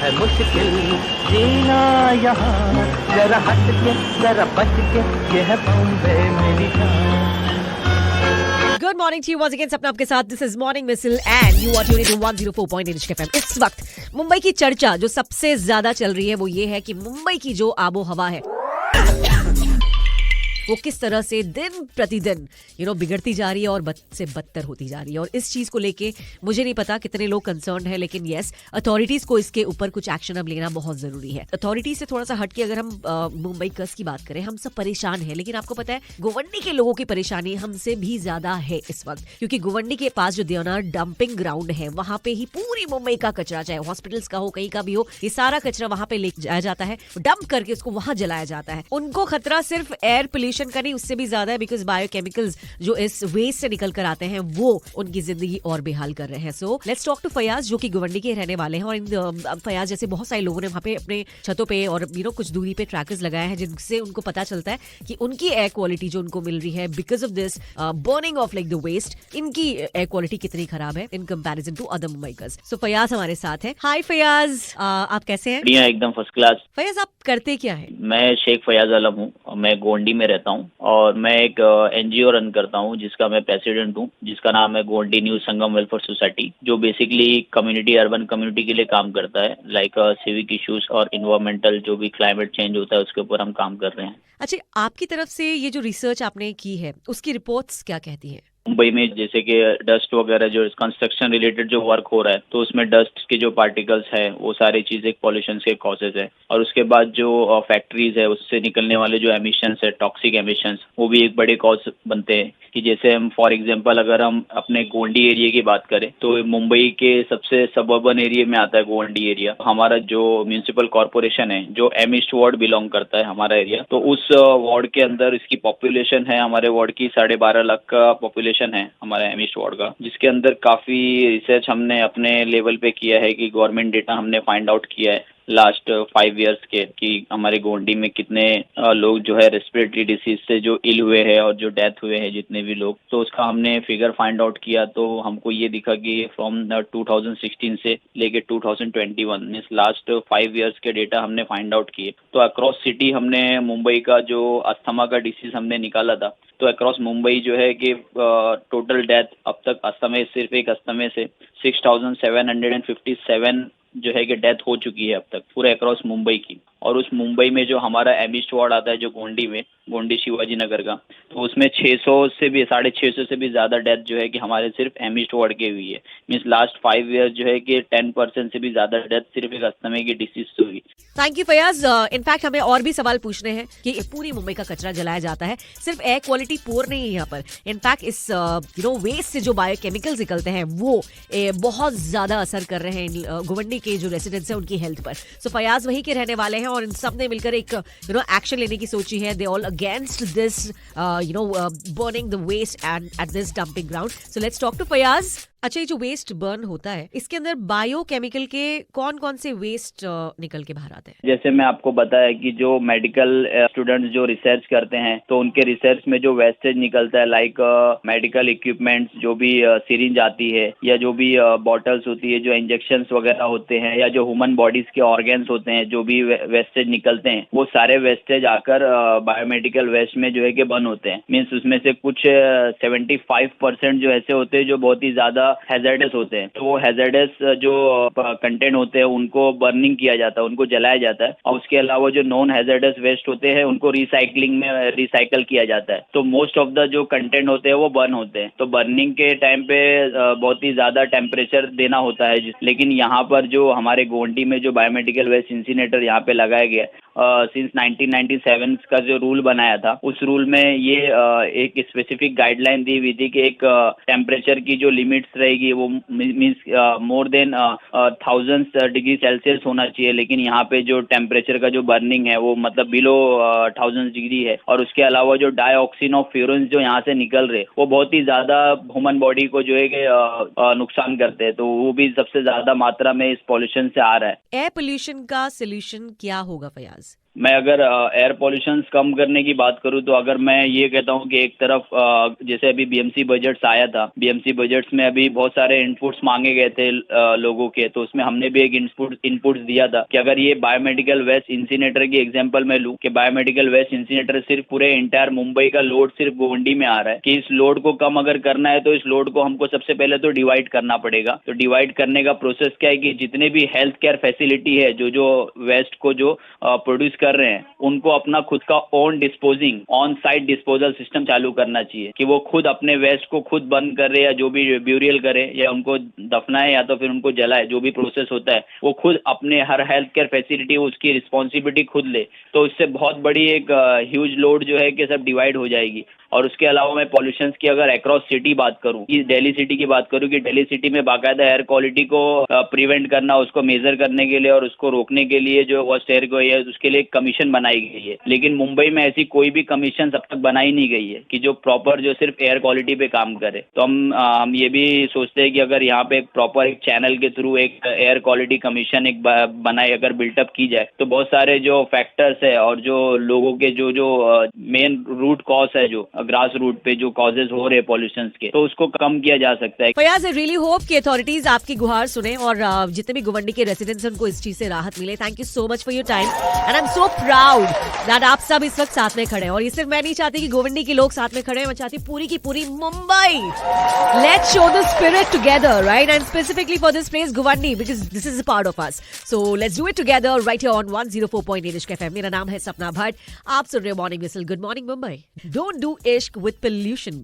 है मुश्किल जीना यहाँ, जरा हट के जरा बच के, ये है बॉम्बे मेरी जान। Good morning to you once again, Sapna आपके साथ। This is morning misal and you are tuning to 104.8 Ishq FM. इस वक्त मुंबई की चर्चा जो सबसे ज्यादा चल रही है वो ये है कि मुंबई की जो आबो हवा है वो किस तरह से दिन प्रतिदिन बिगड़ती जा रही है और बद से बदतर होती जा रही है। और इस चीज को लेके मुझे नहीं पता कितने लोग कंसर्न है, लेकिन यस, अथॉरिटीज को इसके ऊपर कुछ एक्शन अब लेना बहुत जरूरी है। अथॉरिटीज से थोड़ा सा हटके अगर हम मुंबई कस की बात करें, हम सब परेशान है, लेकिन आपको पता है गोवंडी के लोगों की परेशानी हमसे भी ज्यादा है इस वक्त, क्योंकि गोवंडी के पास जो देवनार डंपिंग ग्राउंड है वहां पे ही पूरी मुंबई का कचरा, चाहे हॉस्पिटल्स का हो कहीं का भी हो, ये सारा कचरा वहां पे ले जाया जाता है, डंप करके उसको वहां जलाया जाता है। उनको खतरा सिर्फ एयर पोल्यूशन का नहीं, उससे भी ज्यादा है, बिकॉज बायोकेमिकल्स जो इस वेस्ट से निकल कर आते हैं वो उनकी जिंदगी और बेहाल कर रहे हैं। So let's talk to Fayaz, जो कि गोवंडी के रहने वाले हैं। और इन फयाज जैसे बहुत सारे लोगों ने वहां पे अपने छतों पे और कुछ दूरी पे ट्रैकर्स लगाए हैं, जिनसे उनको पता चलता है कि उनकी एयर क्वालिटी जो उनको मिल रही है because of this burning of like the waste, इनकी एयर क्वालिटी कितनी खराब है in comparison to other Mumbaikars. So Fayaz हमारे साथ है। हाय फयाज, आप कैसे हैं? बढ़िया, एकदम फर्स्ट क्लास। फयाज, आप करते क्या है? मैं शेख फयाज आलम हूँ, मैं गोंडी में रहता हूँ और मैं एक एनजीओ रन करता हूँ जिसका मैं प्रेसिडेंट हूँ, जिसका नाम है गोंडी न्यू संगम वेलफेयर सोसाइटी, जो बेसिकली कम्युनिटी, अर्बन कम्युनिटी के लिए काम करता है, लाइक सिविक इश्यूज और इन्वायरमेंटल जो भी क्लाइमेट चेंज होता है उसके ऊपर हम काम कर रहे हैं। अच्छा, आपकी तरफ से ये जो रिसर्च आपने की है उसकी रिपोर्ट्स क्या कहती है? मुंबई में जैसे कि डस्ट वगैरह जो कंस्ट्रक्शन रिलेटेड जो वर्क हो रहा है, तो उसमें डस्ट के जो पार्टिकल्स है वो सारी चीजें पॉल्यूशन के कॉजेज है। और उसके बाद जो फैक्ट्रीज है उससे निकलने वाले जो एमिशंस है, टॉक्सिक एमिशंस, वो भी एक बड़े कॉज बनते हैं। कि जैसे हम फॉर एग्जांपल अगर हम अपने गोंडी एरिया की बात करें तो मुंबई के सबसे सबअर्बन एरिया में आता है गोंडी एरिया। हमारा जो म्यूनिसिपल कॉर्पोरेशन है जो एम ईस्ट वार्ड बिलोंग करता है हमारा एरिया, तो उस वार्ड के अंदर इसकी पॉपुलेशन है, हमारे वार्ड की 12.5 लाख का पॉपुलेशन है हमारे एम ईस्ट वार्ड का, जिसके अंदर काफी रिसर्च हमने अपने लेवल पे किया है कि गवर्नमेंट डेटा हमने फाइंड आउट किया है लास्ट 5 इयर्स के कि हमारे गोंडी में कितने लोग जो है रेस्पिरेटरी डिसीज से जो इल हुए हैं और जो डेथ हुए हैं जितने भी लोग, तो उसका हमने फिगर फाइंड आउट किया। तो हमको ये दिखा कि फ्रॉम 2016 से लेके 2021 मीन्स लास्ट 5 इयर्स के डेटा हमने फाइंड आउट किए। तो अक्रॉस सिटी हमने मुंबई का जो अस्थमा का डिसीज हमने निकाला था, तो अक्रॉस मुंबई जो है कि टोटल डेथ अब तक अस्थमे, सिर्फ एक अस्थमे से 6757 जो है कि डेथ हो चुकी है अब तक पूरे अक्रॉस मुंबई की। और उस मुंबई में जो हमारा एम ईस्ट वार्ड आता है जो गोंडी में, गोंडी शिवाजी नगर का, तो उसमें 600 से भी 650 से भी ज्यादा डेथ जो है कि हमारे सिर्फ एम ईस्ट वार्ड के हुई है। मीन्स लास्ट 5 इयर्स जो है कि 10% से भी ज्यादा डेथ सिर्फ एक अस्थमे की डिसीज से हुई। Thank you Fayaz. इनफैक्ट हमें और भी सवाल पूछने हैं कि पूरी मुंबई का कचरा जलाया जाता है, सिर्फ एयर क्वालिटी पुअर नहीं है यहाँ पर, इनफैक्ट इस वेस्ट से जो बायोकेमिकल्स निकलते हैं वो बहुत ज्यादा असर कर रहे हैं गोवंडी के जो रेसिडेंट्स हैं उनकी हेल्थ पर। सो फयाज वही के रहने वाले हैं और इन सब ने मिलकर एक एक्शन लेने की सोची है। They all against this burning the waste at this dumping ground. So let's talk to Fayaz. अच्छा, ये जो वेस्ट बर्न होता है इसके अंदर बायोकेमिकल के कौन कौन से वेस्ट निकल के बाहर आते हैं? जैसे मैं आपको बताया कि जो मेडिकल स्टूडेंट्स जो रिसर्च करते हैं तो उनके रिसर्च में जो वेस्टेज निकलता है, लाइक मेडिकल इक्विपमेंट्स, जो भी सिरिंज आती है या जो भी बॉटल्स होती है, जो इंजेक्शंस वगैरह होते हैं या जो ह्यूमन बॉडीज के ऑर्गन्स होते हैं, जो भी वेस्टेज निकलते हैं वो सारे वेस्टेज आकर बायोमेडिकल वेस्ट में जो है कि बर्न होते हैं। मीन्स उसमें से कुछ 75% जो ऐसे होते हैं जो बहुत ही ज्यादा हैजर्डस होते हैं, तो वो हैजर्डस जो कंटेंट होते हैं उनको बर्निंग किया जाता है, उनको जलाया जाता है। और उसके अलावा जो नॉन हैजर्डस वेस्ट होते हैं उनको रिसाइकलिंग में रिसाइकल किया जाता है। तो मोस्ट ऑफ द जो कंटेंट होते हैं वो बर्न होते हैं। तो बर्निंग के टाइम पे बहुत ही ज्यादा टेम्परेचर देना होता है, लेकिन यहाँ पर जो हमारे गोंडी में जो बायोमेडिकल वेस्ट इंसिनेटर यहाँ पे लगाया गया सिंस 1997 का जो रूल बनाया था, उस रूल में ये एक स्पेसिफिक गाइडलाइन दी हुई थी कि एक टेम्परेचर की जो लिमिट्स रहेगी वो means more than 1000 degree Celsius होना चाहिए, लेकिन यहाँ पे जो टेम्परेचर का जो बर्निंग है वो मतलब बिलो 1000 डिग्री है। और उसके अलावा जो डाइऑक्सिन ऑफ फ्यूरेंस जो यहाँ से निकल रहे वो बहुत ही ज्यादा ह्यूमन बॉडी को जो है कि नुकसान करते हैं, तो वो भी सबसे ज्यादा मात्रा में इस पॉल्यूशन से आ रहा है। एयर पोल्यूशन का सोल्यूशन क्या होगा फयाज? मैं अगर एयर पॉल्यूशन कम करने की बात करूं तो अगर मैं ये कहता हूं कि एक तरफ जैसे अभी बीएमसी बजट्स आया था, बीएमसी बजट्स में अभी बहुत सारे इनपुट्स मांगे गए थे लोगों के, तो उसमें हमने भी एक इनपुट्स दिया था कि अगर ये बायोमेडिकल वेस्ट इंसिनेटर की एग्जांपल मैं लूं कि बायोमेडिकल वेस्ट इंसिनेटर सिर्फ पूरे इंटायर मुंबई का लोड सिर्फ गोवंडी में आ रहा है, कि इस लोड को कम अगर करना है तो इस लोड को हमको सबसे पहले तो डिवाइड करना पड़ेगा। तो डिवाइड करने का प्रोसेस क्या है कि जितने भी हेल्थ केयर फैसिलिटी है जो वेस्ट को जो प्रोड्यूस कर रहे हैं उनको अपना खुद का own disposing on site disposal system चालू करना चाहिए, कि वो खुद अपने वेस्ट को खुद बंद करे या जो भी ब्यूरियल करे या उनको दफनाए या तो फिर उनको जलाए, जो भी प्रोसेस होता है वो खुद अपने हर हेल्थ केयर फैसिलिटी उसकी रिस्पॉन्सिबिलिटी खुद ले। तो इससे बहुत बड़ी एक ह्यूज लोड जो है कि सब डिवाइड हो जाएगी। और उसके अलावा मैं पॉल्यूशन की अगर अक्रॉस सिटी बात करूं, इस दिल्ली सिटी की बात करूं कि दिल्ली सिटी में बाकायदा एयर क्वालिटी को प्रिवेंट करना, उसको मेजर करने के लिए और उसको रोकने के लिए जो वर्स्ट एयर को है उसके लिए एक कमीशन बनाई गई है। लेकिन मुंबई में ऐसी कोई भी कमीशन अब तक बनाई नहीं गई है कि जो प्रॉपर जो सिर्फ एयर क्वालिटी पे काम करे। तो हम ये भी सोचते हैं कि अगर यहाँ पे एक प्रॉपर एक चैनल के थ्रू एक एयर क्वालिटी कमीशन एक बनाए अगर बिल्टअप की जाए तो बहुत सारे जो फैक्टर्स है और जो लोगों के जो मेन रूट कॉज है जो ग्रास रूट पे जो कॉजेज हो रहे पॉल्यूशन के, तो उसको कम किया जा सकता है। फयाज, आई रियली होप कि अथॉरिटीज आपकी गुहार सुने और जितने भी गुवंडी के रेसिडेंट्स उनको इस चीज से राहत मिले। Thank you so much for your time and I am so proud that आप सब इस वक्त साथ में खड़े हैं। और ये सिर्फ मैं नहीं चाहती कि गुवंडी के लोग साथ में खड़े हैं, मैं चाहती पूरी की पूरी Mumbai let's show the spirit together, right? And specifically for this place Govandi because this is a part of us. So let's do it together right here on 104.8 Ishq FM. मेरा नाम है सपना भट्ट, आप सुन रहे हो morning whistle. Good morning Mumbai. Don't do इश्क with pollution.